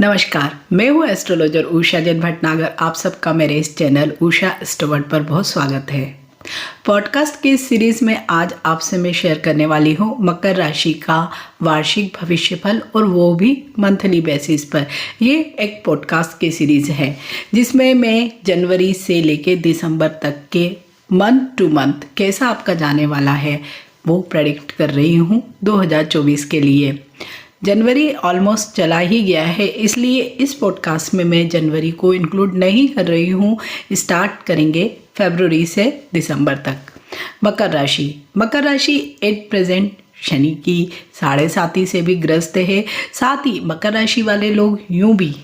नमस्कार, मैं हूँ एस्ट्रोलॉजर उषा जैन भटनागर। आप सबका मेरे इस चैनल उषा एस्ट्रोवर्ड पर बहुत स्वागत है। पॉडकास्ट की सीरीज में आज आपसे मैं शेयर करने वाली हूँ मकर राशि का वार्षिक भविष्यफल, और वो भी मंथली बेसिस पर। ये एक पॉडकास्ट की सीरीज है जिसमें मैं जनवरी से लेके दिसंबर तक के मंथ टू मंथ कैसा आपका जाने वाला है वो प्रेडिक्ट कर रही हूँ 2024 के लिए। जनवरी ऑलमोस्ट चला ही गया है, इसलिए इस पॉडकास्ट में मैं जनवरी को इंक्लूड नहीं कर रही हूँ। स्टार्ट करेंगे फरवरी से दिसंबर तक। मकर राशि एट प्रेजेंट शनि की 7.5 से भी ग्रस्त है। साथ ही मकर राशि वाले लोग यूं भी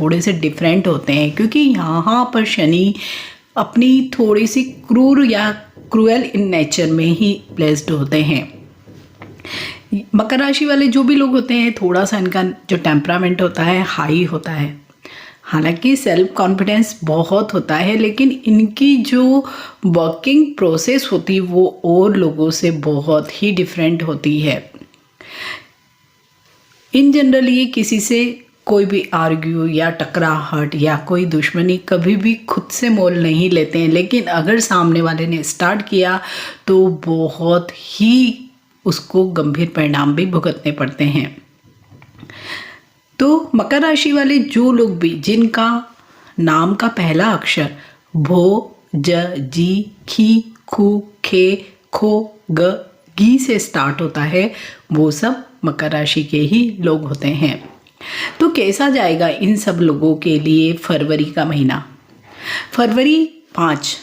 थोड़े से डिफरेंट होते हैं, क्योंकि यहाँ पर शनि अपनी थोड़ी सी क्रूर या क्रूएल इन नेचर में ही प्लेस्ड होते हैं। मकर राशि वाले जो भी लोग होते हैं, थोड़ा सा इनका जो टेम्परामेंट होता है हाई होता है। हालांकि सेल्फ कॉन्फिडेंस बहुत होता है, लेकिन इनकी जो वर्किंग प्रोसेस होती है वो और लोगों से बहुत ही डिफरेंट होती है। इन जनरल ये किसी से कोई भी आर्ग्यू या टकराहट या कोई दुश्मनी कभी भी खुद से मोल नहीं लेते हैं, लेकिन अगर सामने वाले ने स्टार्ट किया तो बहुत ही उसको गंभीर परिणाम भी भुगतने पड़ते हैं। तो मकर राशि वाले जो लोग भी जिनका नाम का पहला अक्षर भो, ज, जी, खी, खू, खे, खो, ग, गी से स्टार्ट होता है, वो सब मकर राशि के ही लोग होते हैं। तो कैसा जाएगा इन सब लोगों के लिए फरवरी का महीना? फरवरी 5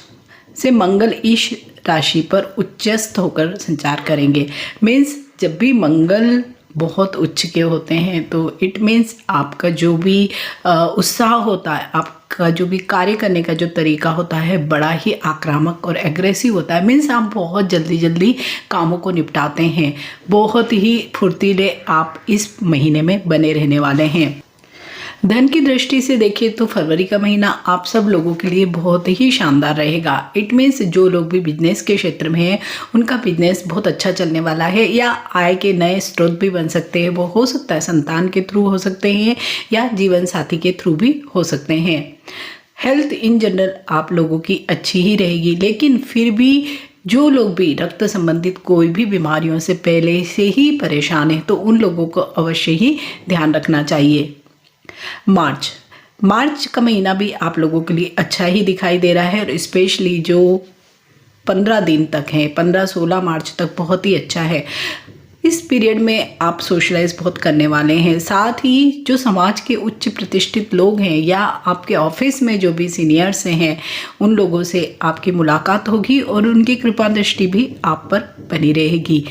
से मंगल इस राशि पर उच्चस्थ होकर संचार करेंगे। मीन्स जब भी मंगल बहुत उच्च के होते हैं तो इट मीन्स आपका जो भी उत्साह होता है, आपका जो भी कार्य करने का जो तरीका होता है बड़ा ही आक्रामक और एग्रेसिव होता है। मीन्स आप बहुत जल्दी कामों को निपटाते हैं, बहुत ही फुर्तीले आप इस महीने में बने रहने वाले हैं। धन की दृष्टि से देखिए तो फरवरी का महीना आप सब लोगों के लिए बहुत ही शानदार रहेगा। इट मीन्स जो लोग भी बिजनेस के क्षेत्र में हैं उनका बिजनेस बहुत अच्छा चलने वाला है, या आय के नए स्रोत भी बन सकते हैं। वो हो सकता है संतान के थ्रू हो सकते हैं या जीवन साथी के थ्रू भी हो सकते हैं। हेल्थ इन जनरल आप लोगों की अच्छी ही रहेगी, लेकिन फिर भी जो लोग भी रक्त संबंधित कोई भी बीमारियों से पहले से ही परेशान है तो उन लोगों को अवश्य ही ध्यान रखना चाहिए। मार्च का महीना भी आप लोगों के लिए अच्छा ही दिखाई दे रहा है, और स्पेशली जो 15 दिन तक है, 15-16 मार्च तक बहुत ही अच्छा है। इस पीरियड में आप सोशलाइज बहुत करने वाले हैं। साथ ही जो समाज के उच्च प्रतिष्ठित लोग हैं या आपके ऑफिस में जो भी सीनियर्स हैं उन लोगों से आपकी मुलाकात होगी और उनकी कृपा दृष्टि भी आप पर बनी रहेगी।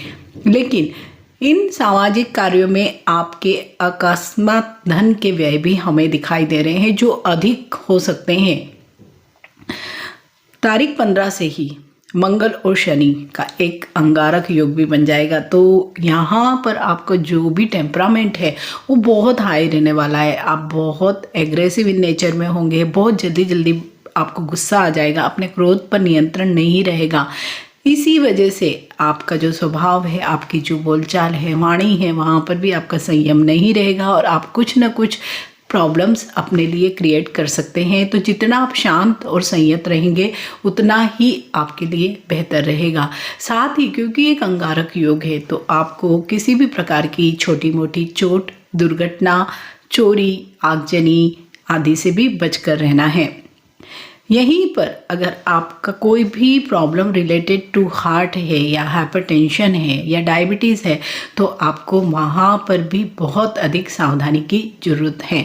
लेकिन इन सामाजिक कार्यों में आपके अकस्मात धन के व्यय भी हमें दिखाई दे रहे हैं, जो अधिक हो सकते हैं। तारीख 15 से ही मंगल और शनि का एक अंगारक योग भी बन जाएगा, तो यहाँ पर आपका जो भी टेम्परामेंट है वो बहुत हाई रहने वाला है। आप बहुत एग्रेसिव इन नेचर में होंगे, बहुत जल्दी आपको गुस्सा आ जाएगा, अपने क्रोध पर नियंत्रण नहीं रहेगा। इसी वजह से आपका जो स्वभाव है, आपकी जो बोलचाल है, वाणी है, वहाँ पर भी आपका संयम नहीं रहेगा और आप कुछ ना कुछ प्रॉब्लम्स अपने लिए क्रिएट कर सकते हैं। तो जितना आप शांत और संयत रहेंगे उतना ही आपके लिए बेहतर रहेगा। साथ ही क्योंकि एक अंगारक योग है तो आपको किसी भी प्रकार की छोटी मोटी चोट, दुर्घटना, चोरी, आगजनी आदि से भी बचकर रहना है। यहीं पर अगर आपका कोई भी प्रॉब्लम रिलेटेड टू हार्ट है या हाइपरटेंशन है या डायबिटीज़ है तो आपको वहाँ पर भी बहुत अधिक सावधानी की ज़रूरत है।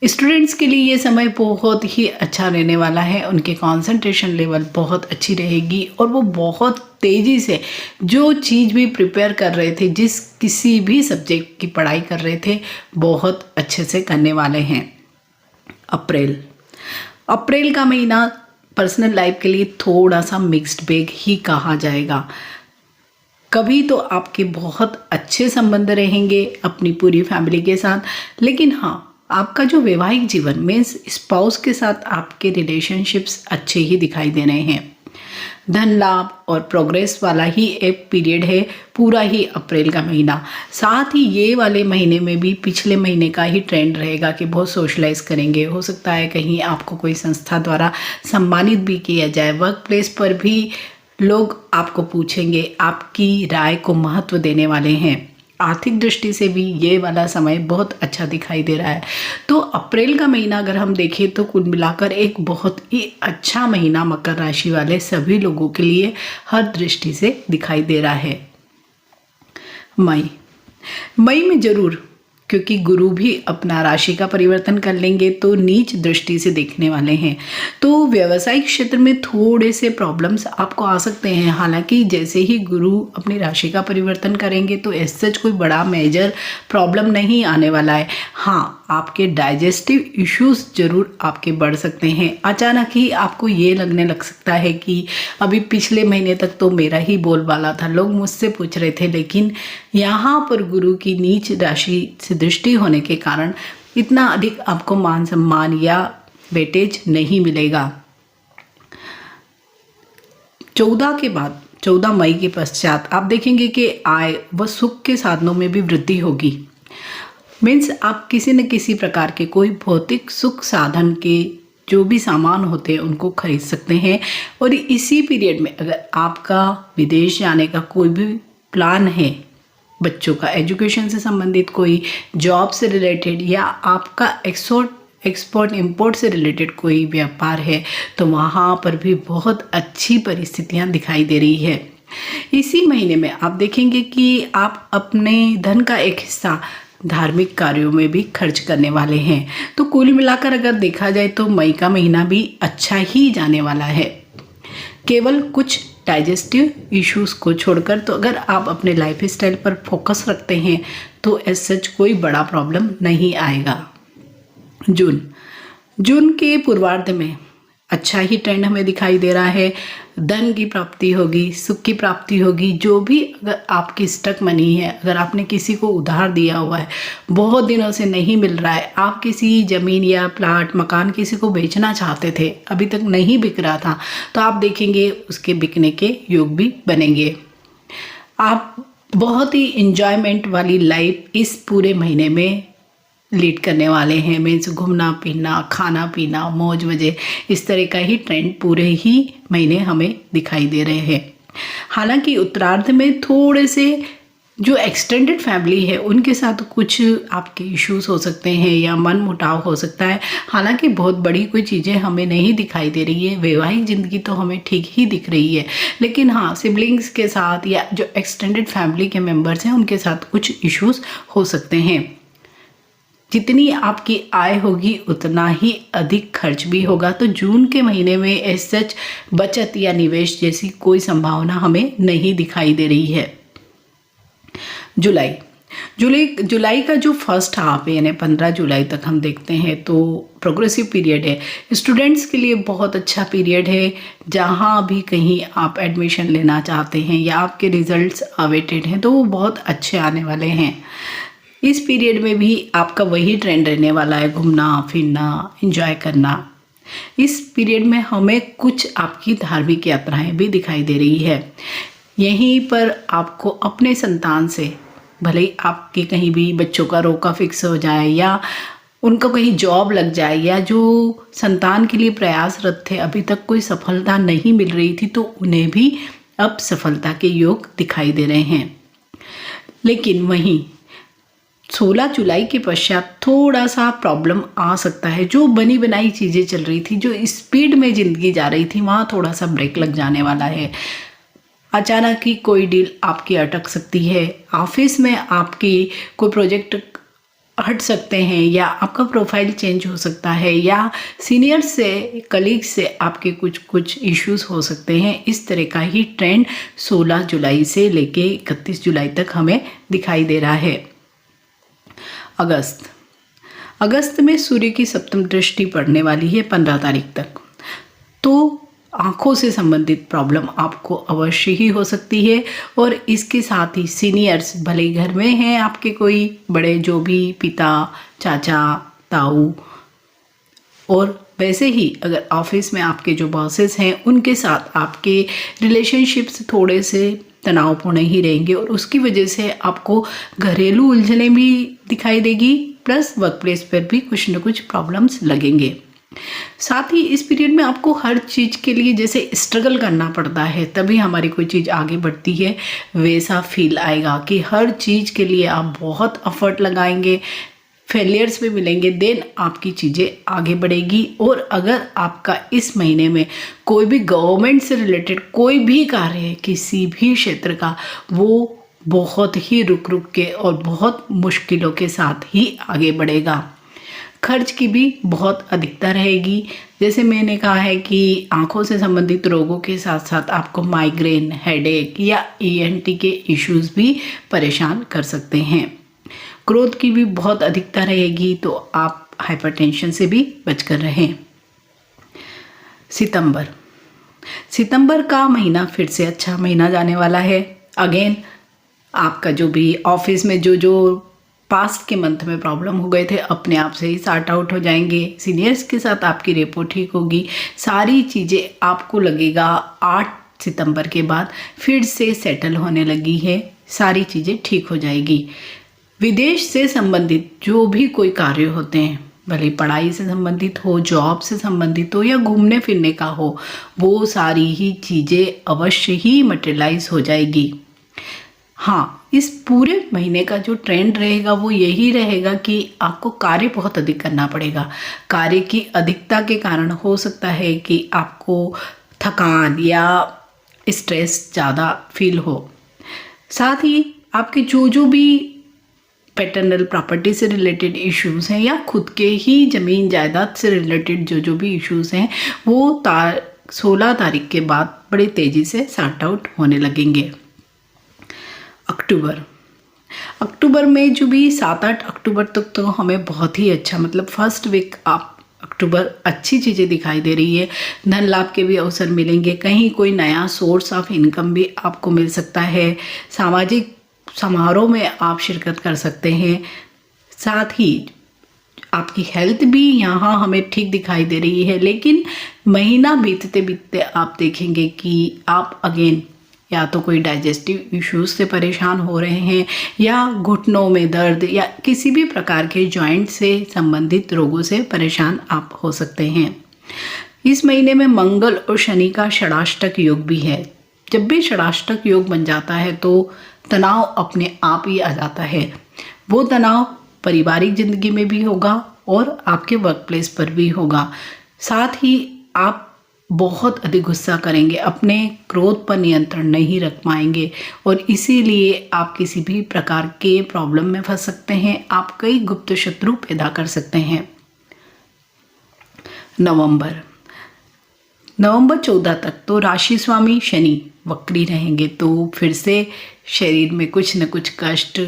स्टूडेंट्स के लिए ये समय बहुत ही अच्छा रहने वाला है। उनके कंसंट्रेशन लेवल बहुत अच्छी रहेगी और वो बहुत तेज़ी से जो चीज़ भी प्रिपेयर कर रहे थे, जिस किसी भी सब्जेक्ट की पढ़ाई कर रहे थे, बहुत अच्छे से करने वाले हैं। अप्रैल का महीना पर्सनल लाइफ के लिए थोड़ा सा मिक्स्ड बैग ही कहा जाएगा। कभी तो आपके बहुत अच्छे संबंध रहेंगे अपनी पूरी फैमिली के साथ, लेकिन हाँ, आपका जो वैवाहिक जीवन मीन्स स्पाउस के साथ आपके रिलेशनशिप्स अच्छे ही दिखाई दे रहे हैं। धन लाभ और प्रोग्रेस वाला ही एक पीरियड है पूरा ही अप्रैल का महीना। साथ ही ये वाले महीने में भी पिछले महीने का ही ट्रेंड रहेगा कि बहुत सोशलाइज करेंगे। हो सकता है कहीं आपको कोई संस्था द्वारा सम्मानित भी किया जाए। वर्क प्लेस पर भी लोग आपको पूछेंगे, आपकी राय को महत्व देने वाले हैं। आर्थिक दृष्टि से भी ये वाला समय बहुत अच्छा दिखाई दे रहा है। तो अप्रैल का महीना अगर हम देखें तो कुल मिलाकर एक बहुत ही अच्छा महीना मकर राशि वाले सभी लोगों के लिए हर दृष्टि से दिखाई दे रहा है। मई में जरूर, क्योंकि गुरु भी अपना राशि का परिवर्तन कर लेंगे तो नीच दृष्टि से देखने वाले हैं। तो व्यवसायिक क्षेत्र में थोड़े से प्रॉब्लम्स आपको आ सकते हैं। हालांकि जैसे ही गुरु अपनी राशि का परिवर्तन करेंगे तो एज सच कोई बड़ा मेजर प्रॉब्लम नहीं आने वाला है। हाँ, आपके डाइजेस्टिव इश्यूज जरूर आपके बढ़ सकते हैं। अचानक ही आपको ये लगने लग सकता है कि अभी पिछले महीने तक तो मेरा ही बोलबाला था, लोग मुझसे पूछ रहे थे, लेकिन यहाँ पर गुरु की नीच राशि से दृष्टि होने के कारण इतना अधिक आपको मान सम्मान या वेटेज नहीं मिलेगा। 14 मई के पश्चात आप देखेंगे कि आय व सुख के साधनों में भी वृद्धि होगी। मीन्स आप किसी न किसी प्रकार के कोई भौतिक सुख साधन के जो भी सामान होते हैं उनको खरीद सकते हैं। और इसी पीरियड में अगर आपका विदेश जाने का कोई भी प्लान है, बच्चों का एजुकेशन से संबंधित, कोई जॉब से रिलेटेड, या आपका एक्सपोर्ट इंपोर्ट से रिलेटेड कोई व्यापार है, तो वहाँ पर भी बहुत अच्छी परिस्थितियाँ दिखाई दे रही है। इसी महीने में आप देखेंगे कि आप अपने धन का एक हिस्सा धार्मिक कार्यों में भी खर्च करने वाले हैं। तो कुल मिलाकर अगर देखा जाए तो मई का महीना भी अच्छा ही जाने वाला है। केवल कुछ डाइजेस्टिव इश्यूज को छोड़कर तो अगर आप अपने लाइफ स्टाइल पर फोकस रखते हैं तो एज सच कोई बड़ा प्रॉब्लम नहीं आएगा। जून के पूर्वार्ध में अच्छा ही ट्रेंड हमें दिखाई दे रहा है। धन की प्राप्ति होगी, सुख की प्राप्ति होगी। जो भी अगर आपकी स्टक मनी है, अगर आपने किसी को उधार दिया हुआ है, बहुत दिनों से नहीं मिल रहा है, आप किसी ज़मीन या प्लाट मकान किसी को बेचना चाहते थे, अभी तक नहीं बिक रहा था, तो आप देखेंगे उसके बिकने के योग भी बनेंगे। आप बहुत ही इंजॉयमेंट वाली लाइफ इस पूरे महीने में लीड करने वाले हैं। मीन्स घूमना फिरना, खाना पीना, मौज मजे, इस तरह का ही ट्रेंड पूरे ही महीने हमें दिखाई दे रहे हैं। हालांकि उत्तरार्ध में थोड़े से जो एक्सटेंडेड फैमिली है उनके साथ कुछ आपके इश्यूज हो सकते हैं या मन मुटाव हो सकता है। हालांकि बहुत बड़ी कोई चीज़ें हमें नहीं दिखाई दे रही है। वैवाहिक ज़िंदगी तो हमें ठीक ही दिख रही है, लेकिन हाँ, सिबलिंग्स के साथ या जो एक्सटेंडेड फैमिली के मेम्बर्स हैं उनके साथ कुछ इश्यूज हो सकते हैं। जितनी आपकी आय होगी उतना ही अधिक खर्च भी होगा। तो जून के महीने में एज सच बचत या निवेश जैसी कोई संभावना हमें नहीं दिखाई दे रही है। जुलाई का जो फर्स्ट हाफ है यानी 15 जुलाई तक हम देखते हैं तो प्रोग्रेसिव पीरियड है। स्टूडेंट्स के लिए बहुत अच्छा पीरियड है। जहाँ भी कहीं आप एडमिशन लेना चाहते हैं या आपके रिजल्ट्स अवेटेड हैं तो वो बहुत अच्छे आने वाले हैं। इस पीरियड में भी आपका वही ट्रेंड रहने वाला है, घूमना फिरना, एंजॉय करना। इस पीरियड में हमें कुछ आपकी धार्मिक यात्राएं भी दिखाई दे रही है। यहीं पर आपको अपने संतान से, भले ही आपके कहीं भी बच्चों का रोका फिक्स हो जाए या उनको कहीं जॉब लग जाए, या जो संतान के लिए प्रयासरत थे अभी तक कोई सफलता नहीं मिल रही थी, तो उन्हें भी अब सफलता के योग दिखाई दे रहे हैं। लेकिन वहीं 16 जुलाई के पश्चात थोड़ा सा प्रॉब्लम आ सकता है। जो बनी बनाई चीज़ें चल रही थी, जो स्पीड में ज़िंदगी जा रही थी, वहाँ थोड़ा सा ब्रेक लग जाने वाला है। अचानक ही कोई डील आपकी अटक सकती है। ऑफिस में आपकी कोई प्रोजेक्ट हट सकते हैं या आपका प्रोफाइल चेंज हो सकता है, या सीनियर से, कलीग से आपके कुछ इश्यूज हो सकते हैं। इस तरह का ही ट्रेंड 16 जुलाई से लेके 31 जुलाई तक हमें दिखाई दे रहा है। अगस्त में सूर्य की सप्तम दृष्टि पड़ने वाली है 15 तारीख तक। तो आँखों से संबंधित प्रॉब्लम आपको अवश्य ही हो सकती है। और इसके साथ ही सीनियर्स, भले घर में हैं आपके कोई बड़े, जो भी पिता, चाचा, ताऊ, और वैसे ही अगर ऑफिस में आपके जो बॉसेस हैं उनके साथ आपके रिलेशनशिप्स थोड़े से तनावपूर्ण ही रहेंगे और उसकी वजह से आपको घरेलू उलझनें भी दिखाई देगी, प्लस वर्क प्लेस पर भी कुछ न कुछ प्रॉब्लम्स लगेंगे। साथ ही इस पीरियड में आपको हर चीज़ के लिए जैसे स्ट्रगल करना पड़ता है तभी हमारी कोई चीज़ आगे बढ़ती है, वैसा फील आएगा कि हर चीज़ के लिए आप बहुत एफर्ट लगाएंगे, फेलियर्स भी मिलेंगे, देन आपकी चीज़ें आगे बढ़ेगी। और अगर आपका इस महीने में कोई भी गवर्नमेंट से रिलेटेड कोई भी कार्य है किसी भी क्षेत्र का, वो बहुत ही रुक रुक के और बहुत मुश्किलों के साथ ही आगे बढ़ेगा। खर्च की भी बहुत अधिकता रहेगी। जैसे मैंने कहा है कि आंखों से संबंधित रोगों के साथ साथ आपको माइग्रेन, हेडेक या ENT के इश्यूज भी परेशान कर सकते हैं। क्रोध की भी बहुत अधिकता रहेगी, तो आप हाइपरटेंशन से भी बचकर रहें। सितंबर का महीना फिर से अच्छा महीना जाने वाला है। अगेन आपका जो भी ऑफिस में जो पास्ट के मंथ में प्रॉब्लम हो गए थे अपने आप से ही सॉर्ट आउट हो जाएंगे। सीनियर्स के साथ आपकी रेपो ठीक होगी। सारी चीज़ें आपको लगेगा 8 सितंबर के बाद फिर से सेटल होने लगी है, सारी चीज़ें ठीक हो जाएगी। विदेश से संबंधित जो भी कोई कार्य होते हैं, भले पढ़ाई से संबंधित हो, जॉब से संबंधित हो या घूमने फिरने का हो, वो सारी ही चीज़ें अवश्य ही मटेरियलाइज हो जाएगी। हाँ, इस पूरे महीने का जो ट्रेंड रहेगा वो यही रहेगा कि आपको कार्य बहुत अधिक करना पड़ेगा। कार्य की अधिकता के कारण हो सकता है कि आपको थकान या स्ट्रेस ज़्यादा फील हो। साथ ही आपके जो भी पैटर्नल प्रॉपर्टी से रिलेटेड इश्यूज़ हैं या खुद के ही ज़मीन जायदाद से रिलेटेड जो भी इश्यूज़ हैं, वो 16 तारीख के बाद बड़ी तेज़ी से सॉर्ट आउट होने लगेंगे। अक्टूबर में जो भी 7-8 अक्टूबर तक तो हमें बहुत ही अच्छा, मतलब फर्स्ट वीक अक्टूबर अच्छी चीज़ें दिखाई दे रही है। धन लाभ के भी अवसर मिलेंगे, कहीं कोई नया सोर्स ऑफ इनकम भी आपको मिल सकता है। सामाजिक समारोह में आप शिरकत कर सकते हैं। साथ ही आपकी हेल्थ भी यहाँ हमें ठीक दिखाई दे रही है, लेकिन महीना बीतते बीतते आप देखेंगे कि आप अगेन या तो कोई डाइजेस्टिव इश्यूज से परेशान हो रहे हैं या घुटनों में दर्द या किसी भी प्रकार के जॉइंट से संबंधित रोगों से परेशान आप हो सकते हैं। इस महीने में मंगल और शनि का षडाष्टक योग भी है। जब भी षडाष्टक योग बन जाता है तो तनाव अपने आप ही आ जाता है। वो तनाव पारिवारिक जिंदगी में भी होगा और आपके वर्क प्लेस पर भी होगा। साथ ही आप बहुत अधिक गुस्सा करेंगे, अपने क्रोध पर नियंत्रण नहीं रख पाएंगे और इसीलिए आप किसी भी प्रकार के प्रॉब्लम में फंस सकते हैं। आप कई गुप्त शत्रु पैदा कर सकते हैं। नवंबर 14 तक तो राशि स्वामी शनि वक्री रहेंगे, तो फिर से शरीर में कुछ न कुछ कष्ट,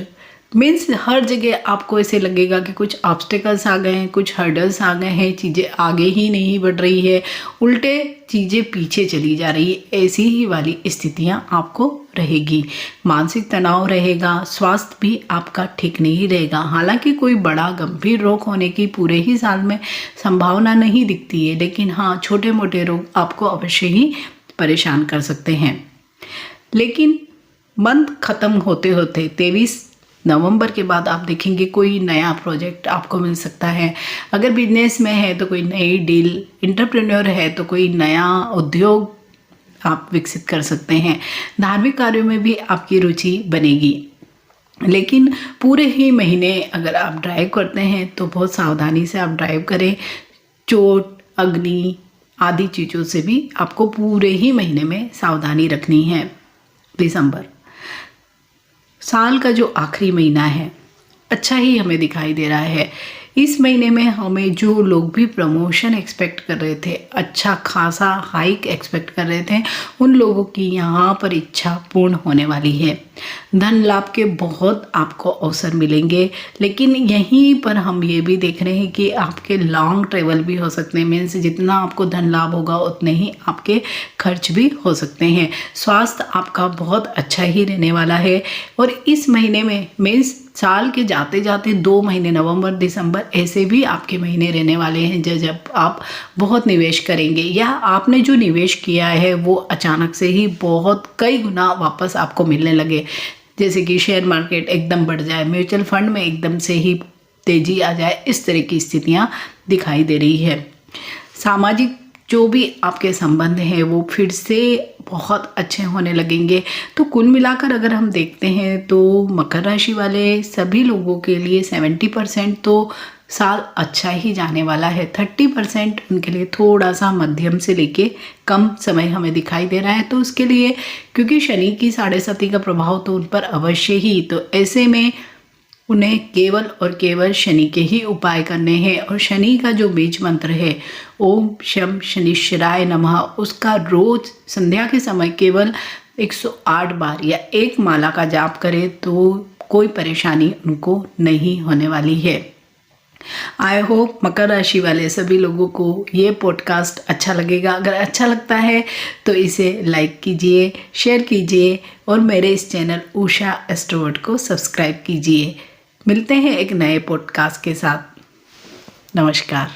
मीन्स हर जगह आपको ऐसे लगेगा कि कुछ ऑब्स्टिकल्स आ गए हैं, कुछ हर्डल्स आ गए हैं, चीज़ें आगे ही नहीं बढ़ रही है, उल्टे चीज़ें पीछे चली जा रही है। ऐसी ही वाली स्थितियां आपको रहेगी। मानसिक तनाव रहेगा, स्वास्थ्य भी आपका ठीक नहीं रहेगा। हालांकि कोई बड़ा गंभीर रोग होने की पूरे ही साल में संभावना नहीं दिखती है, लेकिन हाँ, छोटे मोटे रोग आपको अवश्य ही परेशान कर सकते हैं। लेकिन मंथ खत्म होते होते 23 नवंबर के बाद आप देखेंगे कोई नया प्रोजेक्ट आपको मिल सकता है। अगर बिजनेस में है तो कोई नई डील, एंटरप्रेन्योर है तो कोई नया उद्योग आप विकसित कर सकते हैं। धार्मिक कार्यों में भी आपकी रुचि बनेगी। लेकिन पूरे ही महीने अगर आप ड्राइव करते हैं तो बहुत सावधानी से आप ड्राइव करें। चोट, अग्नि आदि चीज़ों से भी आपको पूरे ही महीने में सावधानी रखनी है। दिसंबर साल का जो आखिरी महीना है अच्छा ही हमें दिखाई दे रहा है। इस महीने में हमें जो लोग भी प्रमोशन एक्सपेक्ट कर रहे थे, अच्छा खासा हाइक एक्सपेक्ट कर रहे थे, उन लोगों की यहाँ पर इच्छा पूर्ण होने वाली है। धन लाभ के बहुत आपको अवसर मिलेंगे, लेकिन यहीं पर हम ये भी देख रहे हैं कि आपके लॉन्ग ट्रेवल भी हो सकते हैं। मीन्स जितना आपको धन लाभ होगा उतने ही आपके खर्च भी हो सकते हैं। स्वास्थ्य आपका बहुत अच्छा ही रहने वाला है और इस महीने में मीन्स साल के जाते जाते 2 महीने नवंबर दिसंबर ऐसे भी आपके महीने रहने वाले हैं जब आप बहुत निवेश करेंगे या आपने जो निवेश किया है वो अचानक से ही बहुत कई गुना वापस आपको मिलने लगे। जैसे कि शेयर मार्केट एकदम बढ़ जाए, म्यूचुअल फंड में एकदम से ही तेजी आ जाए, इस तरह की स्थितियाँ दिखाई दे रही है। सामाजिक जो भी आपके संबंध हैं वो फिर से बहुत अच्छे होने लगेंगे। तो कुल मिलाकर अगर हम देखते हैं तो मकर राशि वाले सभी लोगों के लिए 70% तो साल अच्छा ही जाने वाला है। 30% उनके लिए थोड़ा सा मध्यम से लेके कम समय हमें दिखाई दे रहा है। तो उसके लिए क्योंकि शनि की 7.5 का प्रभाव तो उन पर अवश्य ही, तो ऐसे में उन्हें केवल और केवल शनि के ही उपाय करने हैं। और शनि का जो बीज मंत्र है ओम शम शनिश्चराय नमः, उसका रोज संध्या के समय केवल 108 बार या एक माला का जाप करें तो कोई परेशानी उनको नहीं होने वाली है। आई होप मकर राशि वाले सभी लोगों को ये पॉडकास्ट अच्छा लगेगा। अगर अच्छा लगता है तो इसे लाइक कीजिए, शेयर कीजिए और मेरे इस चैनल उषा एस्ट्रोवर्ड को सब्सक्राइब कीजिए। मिलते हैं एक नए पॉडकास्ट के साथ। नमस्कार।